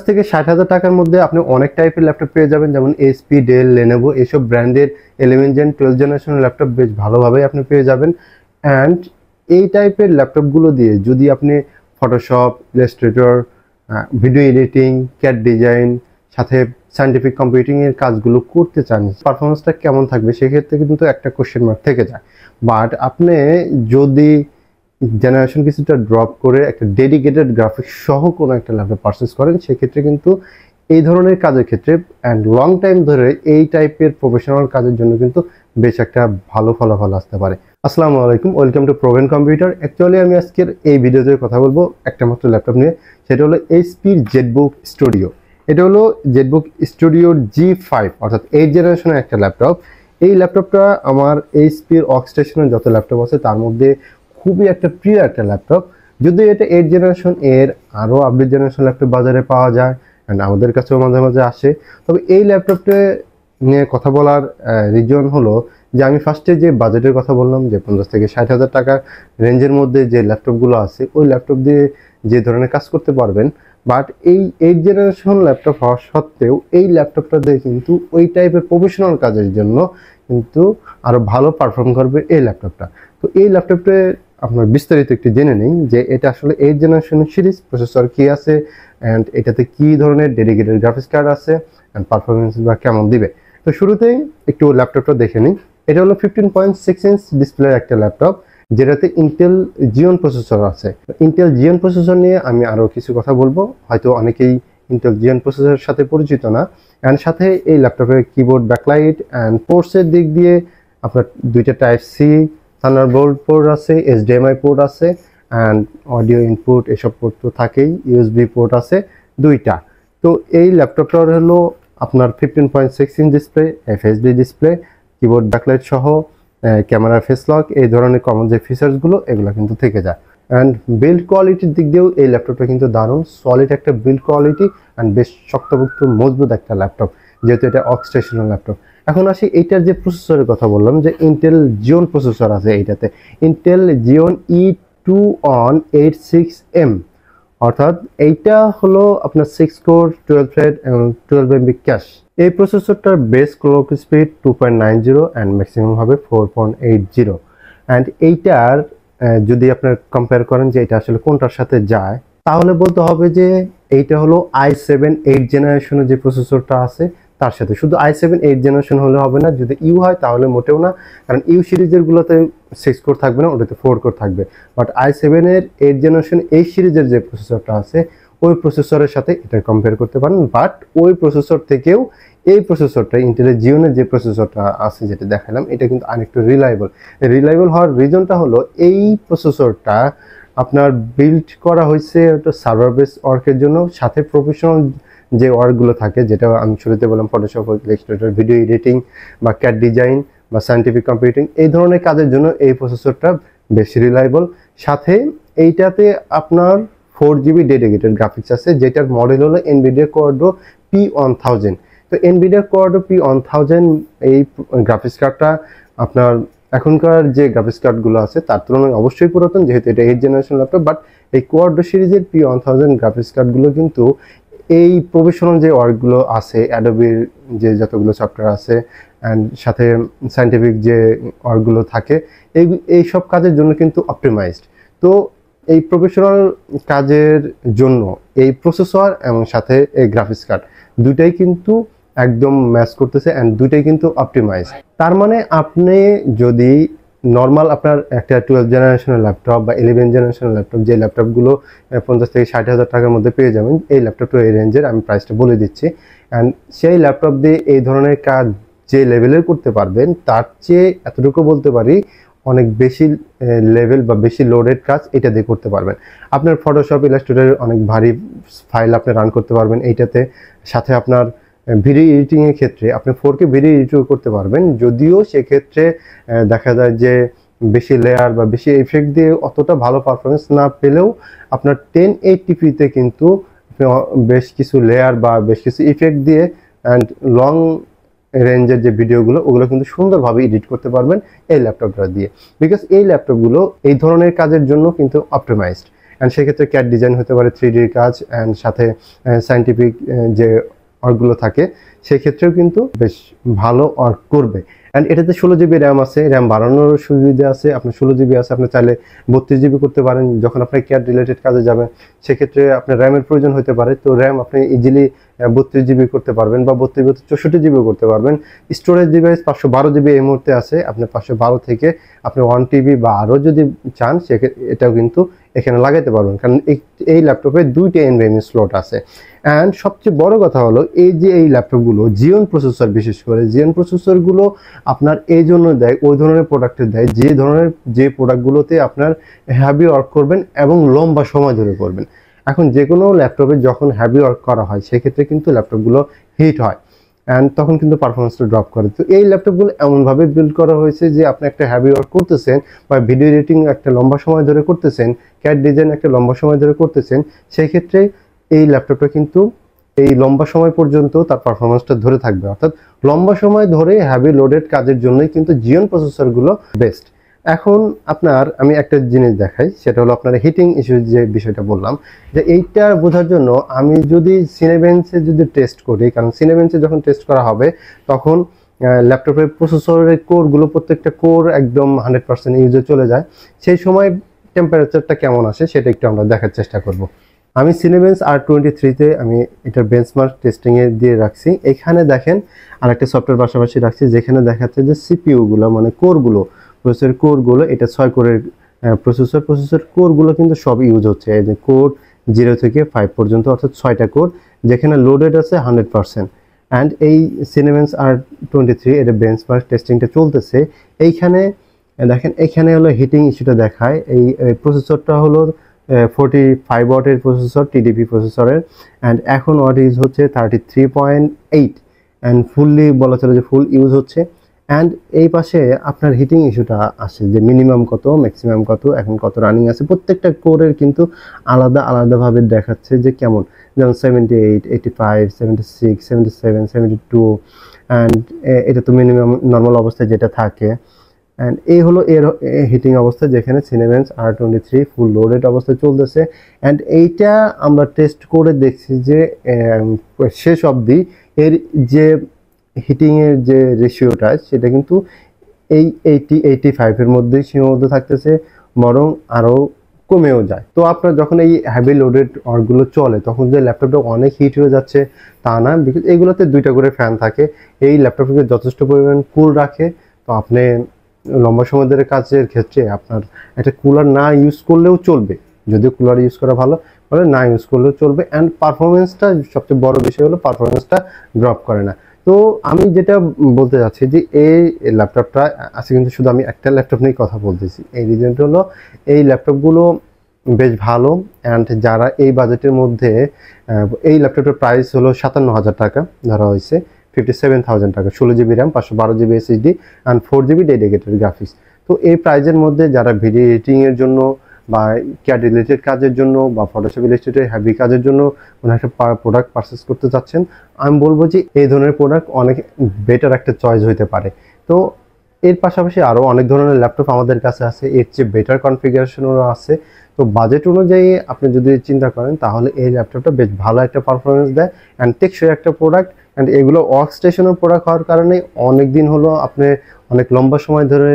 থেকে 60,000 টাকার মধ্যে আপনি অনেক টাইপের ল্যাপটপ পেয়ে যাবেন, যেমন এইচপি, ডেল, লেনোভো এইসব ব্র্যান্ডের 11 জেন 12 জেনারেশনের ল্যাপটপ বেশ ভালোভাবেই আপনি পেয়ে যাবেন। অ্যান্ড এই টাইপের ল্যাপটপগুলো দিয়ে যদি আপনি Photoshop, Illustrator, video editing, CAD design, সাথে সায়েন্টিফিক কম্পিউটিংয়ের কাজগুলো করতে চান, পারফরমেন্সটা কেমন থাকবে সেক্ষেত্রে কিন্তু একটা কোশ্চেন মার্ক থেকে যায়। বাট আপনি যদি জেনারেশন কিছুটা ড্রপ করে একটা ডেডিকেটেড গ্রাফিক্স সহ কোনো একটা ল্যাপটপ পারচেস করেন, সেক্ষেত্রে কিন্তু এই ধরনের কাজের ক্ষেত্রে অ্যান্ড লং টাইম ধরে এই টাইপের প্রফেশনাল কাজের জন্য কিন্তু বেশ একটা ভালো ফলাফল আসতে পারে। আসসালামু আলাইকুম, welcome to proven computer. Actually আমি আজকের এই ভিডিওতে কথা বলবো একটা মাত্র ল্যাপটপ নিয়ে, সেটা হলো এইচপির জেটবুক স্টুডিও। এটা হলো জেটবুক স্টুডিওর G5 অর্থাৎ 8 জেনারেশনের একটা ল্যাপটপ। এই ল্যাপটপটা আমার এইচপির ওয়ার্কস্টেশনের যত ল্যাপটপ আছে তার মধ্যে খুবই একটা প্রিয় একটা ল্যাপটপ। যদি এটা 8 জেনারেশন, এর আরও আপডেট জেনারেশন ল্যাপটপ বাজারে পাওয়া যায় অ্যান্ড আমাদের কাছেও মাঝে মাঝে আসে। তবে এই ল্যাপটপটা নিয়ে কথা বলার রিজন হলো যে আমি ফার্স্টে যে বাজেটের কথা বললাম, যে 50 থেকে 60,000 টাকা রেঞ্জের মধ্যে যে ল্যাপটপগুলো আছে ওই ল্যাপটপ দিয়ে যে ধরনের কাজ করতে পারবেন। বাট এই 8 জেনারেশন ল্যাপটপ হওয়া সত্ত্বেও এই ল্যাপটপটা দিয়ে কিন্তু ওই টাইপের প্রফেশনাল কাজের জন্য কিন্তু আরও ভালো পারফর্ম করবে এই ল্যাপটপটা। তো এই ল্যাপটপটা আপনার বিস্তারিত একটু জেনে নিন যে এটা আসলে 8 জেনারেশন সিরিজ, প্রসেসর কি আছে অ্যান্ড এটাতে কি ধরনের ডেডিকেটেড গ্রাফিক্স কার্ড আছে অ্যান্ড পারফরমেন্স বা কেমন দিবে। তো শুরুতেই একটু ল্যাপটপটা দেখে নিই। এটা হলো 15.6 ইঞ্চ ডিসপ্লের একটা ল্যাপটপ, যেটাতে ইন্টেল জিওন প্রসেসর আছে। ইন্টেল জিওন প্রসেসর নিয়ে আমি আরও কিছু কথা বলবো, হয়তো অনেকেই ইন্টেল জিওন প্রসেসরের সাথে পরিচিত না। অ্যান্ড সাথে এই ল্যাপটপের কিবোর্ড, ব্যাকলাইট অ্যান্ড পোর্টসের দিক দিয়ে আপনার দুইটা টাইপ-C থান্ডারবোল্ট পোর্ট আছে, HDMI পোর্ট আছে অ্যান্ড অডিও ইনপুট এসব পোর্ট তো থাকেই, USB পোর্ট আছে দুইটা। তো এই ল্যাপটপটার হলো আপনার 15.6 inch display, FHD display, keyboard, backlight সহ ক্যামেরা, ফেস লক, এই ধরনের কমন যে ফিচার্সগুলো এগুলো কিন্তু থেকে যায়। অ্যান্ড বিল্ড কোয়ালিটির দিক দিয়েও এই ল্যাপটপটা কিন্তু দারুণ সলিড একটা বিল্ড কোয়ালিটি অ্যান্ড বেশ শক্তপোক্ত মজবুত একটা ল্যাপটপ, যেহেতু এটা ওয়ার্কস্টেশনাল ল্যাপটপ। এখন আসি এইটার যে প্রসেসরের কথা বললাম, যে ইন্টেল জিওন প্রসেসর আছে এইটাতে, ইন্টেল জিওন E2186M, অর্থাৎ এইটা হলো আপনার 6 কোর 12 থ্রেড এবং 12 MB ক্যাশ। এই প্রসেসরটার base clock speed 2.90 and maximum হবে 4.80। অ্যান্ড এইটার যদি আপনার কম্পেয়ার করেন যে এটা আসলে কোনটার সাথে যায়, তাহলে বলতে হবে যে এইটা হলো i7 8 জেনারেশনের যে প্রসেসরটা আছে তার সাথে। শুধু i7 8 জেনারেশন হলে হবে না, যদি ইউ হয় তাহলে মোটেও না, কারণ ইউ সিরিজের গুলোতে 6 কোর থাকবে না, ওটাতে 4 কোর থাকবে। বাট i7 এর 8 জেনারেশন এই সিরিজের যে প্রসেসরটা আছে ওই প্রসেসরের সাথে এটা কম্পেয়ার করতে পারেন। বাট ওই প্রসেসর থেকেও এই প্রসেসরটা, ইন্টেলের জিওনের যে প্রসেসরটা আছে যেটা দেখালাম, এটা কিন্তু আরেকটু রিলায়েবল হওয়ার রিজনটা হলো এই প্রসেসরটা আপনার বিল্ড করা হয়েছে একটা সার্ভার বেস ওয়ার্কের জন্য, সাথে প্রফেশনাল যে ওয়ার্কগুলো থাকে, যেটা আমি শুরুতে বললাম ফটোশপ, ইলাস্ট্রেটর, ভিডিও এডিটিং বা ক্যাড ডিজাইন বা সায়েন্টিফিক কম্পিউটিং, এই ধরনের কাজের জন্য এই প্রসেসরটা বেশি রিলায়েবল। সাথে এইটাতে আপনার 4GB ডেডিকেটেড গ্রাফিক্স আছে, যেটার মডেল হলো NVIDIA Quadro P1000। তো NVIDIA Quadro P1000 এই গ্রাফিক্স কার্ডটা আপনার এখনকার যে গ্রাফিক্স কার্ডগুলো আছে তার তুলনায় অবশ্যই পুরাতন, যেহেতু এটা 8 জেনারেশন ল্যাপটপ। বাট এই কোয়াড্রো সিরিজের P1000 গ্রাফিক্স কার্ডগুলো কিন্তু এই প্রফেশনাল যে ওয়ার্কগুলো আছে, অ্যাডোবির যে যতগুলো সফটওয়্যার আছে অ্যান্ড সাথে সায়েন্টিফিক যে ওয়ার্কগুলো থাকে, এই সব কাজের জন্য কিন্তু অপটিমাইজড। তো এই প্রফেশনাল কাজের জন্য এই প্রসেসর এবং সাথে এই গ্রাফিক্স কার্ড দুইটাই কিন্তু একদম ম্যাচ করতেছে অ্যান্ড দুইটাই কিন্তু অপটিমাইজ। তার মানে আপনি যদি নর্মাল আপনার একটা 12 জেনারেশনের ল্যাপটপ বা 11 জেনারেশনের ল্যাপটপ, যে ল্যাপটপগুলো 50 থেকে 60,000 টাকার মধ্যে পেয়ে যাবেন, এই ল্যাপটপটা এই রেঞ্জের, আমি প্রাইসটা বলে দিচ্ছি। অ্যান্ড সেই ল্যাপটপ দিয়ে এই ধরনের কাজ যে লেভেলের করতে পারবেন, তার চেয়ে এতটুকু বলতে পারি অনেক বেশি লেভেল বা বেশি লোডেড কাজ এটা দিয়ে করতে পারবেন। আপনার ফটোশপ, ইলাস্ট্রেটরের অনেক ভারী ফাইল আপনি রান করতে পারবেন এইটাতে। সাথে আপনার ভিডিও এডিটিংয়ের ক্ষেত্রে আপনি 4K ভিডিও এডিটও করতে পারবেন, যদিও সেক্ষেত্রে দেখা যায় যে বেশি লেয়ার বা বেশি এফেক্ট দিয়ে অতটা ভালো পারফরমেন্স না পেলেও আপনার 1080p-তে কিন্তু বেশ কিছু লেয়ার বা বেশ কিছু ইফেক্ট দিয়ে অ্যান্ড লং রেঞ্জের যে ভিডিওগুলো ওগুলো কিন্তু সুন্দরভাবে এডিট করতে পারবেন এই ল্যাপটপটা দিয়ে, বিকজ এই ল্যাপটপগুলো এই ধরনের কাজের জন্য কিন্তু অপটিমাইজড। অ্যান্ড সেক্ষেত্রে ক্যাড ডিজাইন হতে পারে, 3D কাজ অ্যান্ড সাথে সায়েন্টিফিক যে ওয়ার্কগুলো থাকে সেক্ষেত্রেও কিন্তু বেশ ভালো ওয়ার্ক করবে। অ্যান্ড এটাতে 16 GB র্যাম আছে, র্যাম বাড়ানোর সুবিধা আছে, আপনার 16 GB আছে, আপনি চাইলে 32 GB করতে পারেন। যখন আপনি ক্যাড রিলেটেড কাজে যাবেন সেক্ষেত্রে আপনার র্যামের প্রয়োজন হতে পারে, তো র্যাম আপনি ইজিলি 32 GB করতে পারবেন বা 64 GB করতে পারবেন। স্টোরেজ ডিভাইস 512 GB এই মুহূর্তে আছে, আপনি 512 থেকে আপনি 1 TB বা আরও যদি চান এটাও কিন্তু এখানে লাগাইতে পারবেন, কারণ এই ল্যাপটপে 2টা NVMe স্লট আছে। অ্যান্ড সবচেয়ে বড় কথা হলো এই ল্যাপটপগুলো জিওন প্রসেসর, বিশেষ করে জিওন প্রসেসরগুলো আপনার এই জন্য দেয়, ওই ধরনের প্রোডাক্টের দেয় যে প্রোডাক্টগুলোতে আপনার হ্যাভি ওয়ার্ক করবেন এবং লম্বা সময় ধরে করবেন। এখন যে কোনো ল্যাপটপে যখন হ্যাভি ওয়ার্ক করা হয় সেক্ষেত্রে কিন্তু ল্যাপটপগুলো হিট হয় অ্যান্ড তখন কিন্তু পারফরমেন্সটা ড্রপ করে। তো এই ল্যাপটপগুলো এমনভাবে বিল্ড করা হয়েছে যে আপনি একটা হ্যাভি ওয়ার্ক করতেছেন বা ভিডিও এডিটিং একটা লম্বা সময় ধরে করতেছেন, ক্যাড ডিজাইন একটা লম্বা সময় ধরে করতেছেন, সেই ক্ষেত্রে এই ল্যাপটপটা কিন্তু এই লম্বা সময় পর্যন্ত তার পারফরমেন্সটা ধরে থাকবে। অর্থাৎ লম্বা সময় ধরে হ্যাভি লোডেড কাজের জন্যই কিন্তু জিওন প্রসেসরগুলো বেস্ট। এখন আমি একটা জিনিস দেখাই, সেটা হলো আপনার হিটিং ইস্যু যে বিষয়টা বললাম, যে এইটা বোঝার জন্য আমি যদি সিনেবেঞ্চে যদি টেস্ট করি, কারণ সিনেবেঞ্চে যখন টেস্ট করা হবে তখন ল্যাপটপের প্রসেসরের কোরগুলো প্রত্যেকটা কোর একদম 100% ইউজে চলে যায়, সেই সময় টেম্পারেচারটা কেমন আসে সেটা একটু আমরা দেখার চেষ্টা করব। আমি সিনেবেঞ্চ R23-তে আমি এটার বেঞ্চমার্ক টেস্টিংয়ে দিয়ে রাখছি। এখানে দেখেন আরেকটা সফটওয়্যার পাশাপাশি রাখছি যেখানে দেখাচ্ছে যে সিপিইউগুলো মানে প্রসেসর কোরগুলো, এটা 6 কোরের প্রসেসর কোরগুলো কিন্তু সব ইউজ হচ্ছে। এই যে কোর 0 থেকে 5 পর্যন্ত, অর্থাৎ 6টা কোর যেখানে লোডেড আছে 100%। অ্যান্ড এই সিনেবেঞ্চ R23 এটা বেঞ্চমার্ক টেস্টিংটা চলতেছে। এইখানে দেখেন, এখানে হলো হিটিং ইস্যুটা দেখায়। এই প্রসেসরটা হলো 45 ওয়াটের প্রসেসর, টিডিপি প্রসেসরের, অ্যান্ড এখন ওয়াট ইউজ হচ্ছে 33.8 অ্যান্ড ফুললি বলা চলে যে ফুল ইউজ হচ্ছে। অ্যান্ড এই পাশে আপনার হিটিং ইস্যুটা আসে যে মিনিমাম কত, ম্যাক্সিমাম কত, এখন কত রানিং আছে। প্রত্যেকটা কোরের কিন্তু আলাদাভাবে দেখাচ্ছে যে কেমন, যেমন 78, 85, 76, 77, 72 অ্যান্ড এটা তো মিনিমাম নর্মাল অবস্থায় যেটা থাকে। অ্যান্ড এই হলো এর হিটিং অবস্থা যেখানে সিনেবেঞ্চ R23 ফুল লোডেড অবস্থায় চলতেছে। অ্যান্ড এইটা আমরা টেস্ট করে দেখছি যে শেষ অবধি এর যে হিটিংয়ের যে রেশিওটা সেটা কিন্তু এই 85-এর মধ্যেই সীমাবদ্ধ থাকতেছে, বরং আরও কমেও যায়। তো আপনার যখন এই হ্যাভি লোডেড ওয়ার্কগুলো চলে তখন যে ল্যাপটপটা অনেক হিট হয়ে যাচ্ছে তা না, বিকজ এগুলোতে 2টা করে ফ্যান থাকে, এই ল্যাপটপকে যথেষ্ট পরিমাণ কুল রাখে। তো আপনি লম্বা সময় ধরে কাজের ক্ষেত্রে আপনার একটা কুলার না ইউজ করলেও চলবে, যদিও কুলার ইউজ করা ভালো, বলে না ইউজ করলেও চলবে। অ্যান্ড পারফরমেন্সটা সবচেয়ে বড় বিষয় হলো পারফরমেন্সটা ড্রপ করে না। তো আমি যেটা বলতে চাচ্ছি যে এই ল্যাপটপটা আছে, কিন্তু শুধু আমি একটা ল্যাপটপ নিয়ে কথা বলতেছি। এই রিজনটা হলো এই ল্যাপটপগুলো বেশ ভালো। অ্যান্ড যারা এই বাজেটের মধ্যে, এই ল্যাপটপের প্রাইস হলো 57,000 টাকা ধরা হয়েছে, 57,000 টাকা, 16 GB RAM, 512 GB SSD and 4 GB dedicated graphics. তো এই প্রাইজের মধ্যে যারা ভিডিও এডিটিংয়ের জন্য বা ক্যাড রিলেটেড কাজের জন্য বা ফটোশপ ইলাস্ট্রেটর হ্যাভি কাজের জন্য কোনো একটা প্রোডাক্ট পারচেস করতে চাচ্ছেন, আমি বলবো যে এই ধরনের প্রোডাক্ট অনেক বেটার একটা চয়েস হতে পারে। তো এর পাশাপাশি আরও অনেক ধরনের ল্যাপটপ আমাদের কাছে আছে, এর চেয়ে বেটার কনফিগারেশনও আছে। তো বাজেট অনুযায়ী আপনি যদি চিন্তা করেন তাহলে এই ল্যাপটপটা বেশ ভালো একটা পারফরমেন্স দেয় অ্যান্ড টেকসই একটা প্রোডাক্ট। অ্যান্ড এগুলো ওয়ার্ক স্টেশনের প্রোডাক্ট হওয়ার কারণে অনেক দিন হলো আপনি অনেক লম্বা সময় ধরে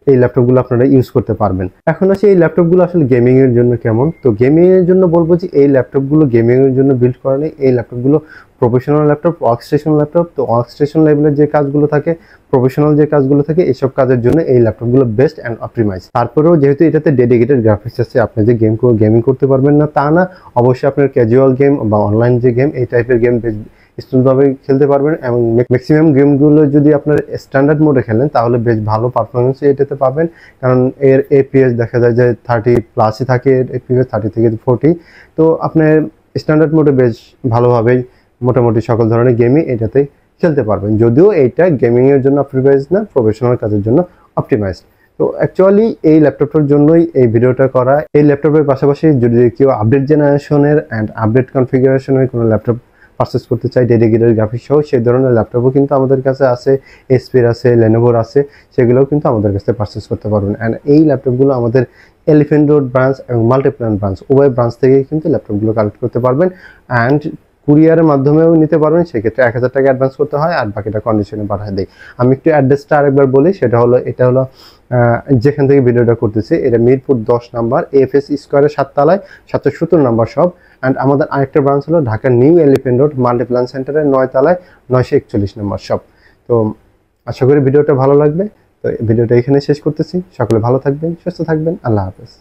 এই ল্যাপটপগুলো আপনারা ইউজ করতে পারবেন। এখন আসে এই ল্যাপটপগুলো আসলে গেমিংয়ের জন্য কেমন। তো গেমিংয়ের জন্য বলবো যে এই ল্যাপটপগুলো গেমিংয়ের জন্য বিল্ড করা নেই, এই ল্যাপটপগুলো প্রফেশনাল ল্যাপটপ, ওয়ার্কস্টেশন ল্যাপটপ। তো ওয়ার্কস্টেশন লেভেলের যে কাজগুলো থাকে, প্রফেশনাল যে কাজগুলো থাকে, এইসব কাজের জন্য এই ল্যাপটপগুলো বেস্ট অ্যান্ড অপটিমাইজ। তারপরেও যেহেতু এটাতে ডেডিকেটেড গ্রাফিক্স আছে, আপনি যে গেমিং করতে পারবেন না তা না, অবশ্যই আপনার ক্যাজুয়াল গেম বা অনলাইন যে গেম, এই টাইপের গেম বেশ স্মুথভাবে খেলতে পারবেন। এবং ম্যাক্সিমাম গেমগুলো যদি আপনার স্ট্যান্ডার্ড মোডে খেলেন তাহলে বেশ ভালো পারফরমেন্স এটাতে পাবেন, কারণ এর এপিএস দেখা যায় যে 30+ থাকে, এপিএস 30 থেকে 40। তো আপনার স্ট্যান্ডার্ড মোডে বেশ ভালোভাবেই মোটামুটি সকল ধরনের গেমই এটাতে খেলতে পারবেন, যদিও এইটা গেমিংয়ের জন্য অপটিমাইজ না, প্রফেশনাল কাজের জন্য অপটিমাইজড। তো অ্যাকচুয়ালি এই ল্যাপটপটার জন্যই এই ভিডিওটা করা। এই ল্যাপটপের পাশাপাশি যদি কেউ আপডেট জেনারেশনের অ্যান্ড আপডেট কনফিগারেশনের কোনো ল্যাপটপ পারচেস করতে চায় ডেডিকেটেড গ্রাফিক্স সহ সেই ধরনের ল্যাপটপও কিন্তু আমাদের কাছে আছে, এসপির আছে, লেনোভোর আছে, সেগুলোও কিন্তু আমাদের কাছে পারচেস করতে পারবেন। অ্যান্ড এই ল্যাপটপগুলো আমাদের এলিফ্যান্ট রোড ব্রাঞ্চ এবং মাল্টিপ্ল্যান ব্রাঞ্চ উভয় ব্রাঞ্চ থেকেই কিন্তু ল্যাপটপগুলো কালেক্ট করতে পারবেন। অ্যান্ড কুরিয়ারের মাধ্যমেও নিতে পারবেন, সেক্ষেত্রে 1000 টাকা অ্যাডভান্স করতে হয় আর বাকিটা কন্ডিশনে পাঠিয়ে দিই। আমি একটু অ্যাড্রেসটা আরেকবার বলি, সেটা হলো এটা হলো যেখান থেকে ভিডিওটা করতেছি এটা মিরপুর 10 নাম্বার এফএস স্কোয়ারের 7 তলায় 770 নাম্বার শপ। অ্যান্ড আমাদের আরেকটা ব্রাঞ্চ হলো Dhaka new elephant road Multiplan সেন্টারের 9 তলায় 941 নাম্বার শপ। তো আশা করি ভিডিওটা ভালো লাগবে। তো ভিডিওটা এখানে শেষ করতেছি। সকলে ভালো থাকবেন, সুস্থ থাকবেন, আল্লাহ হাফেজ।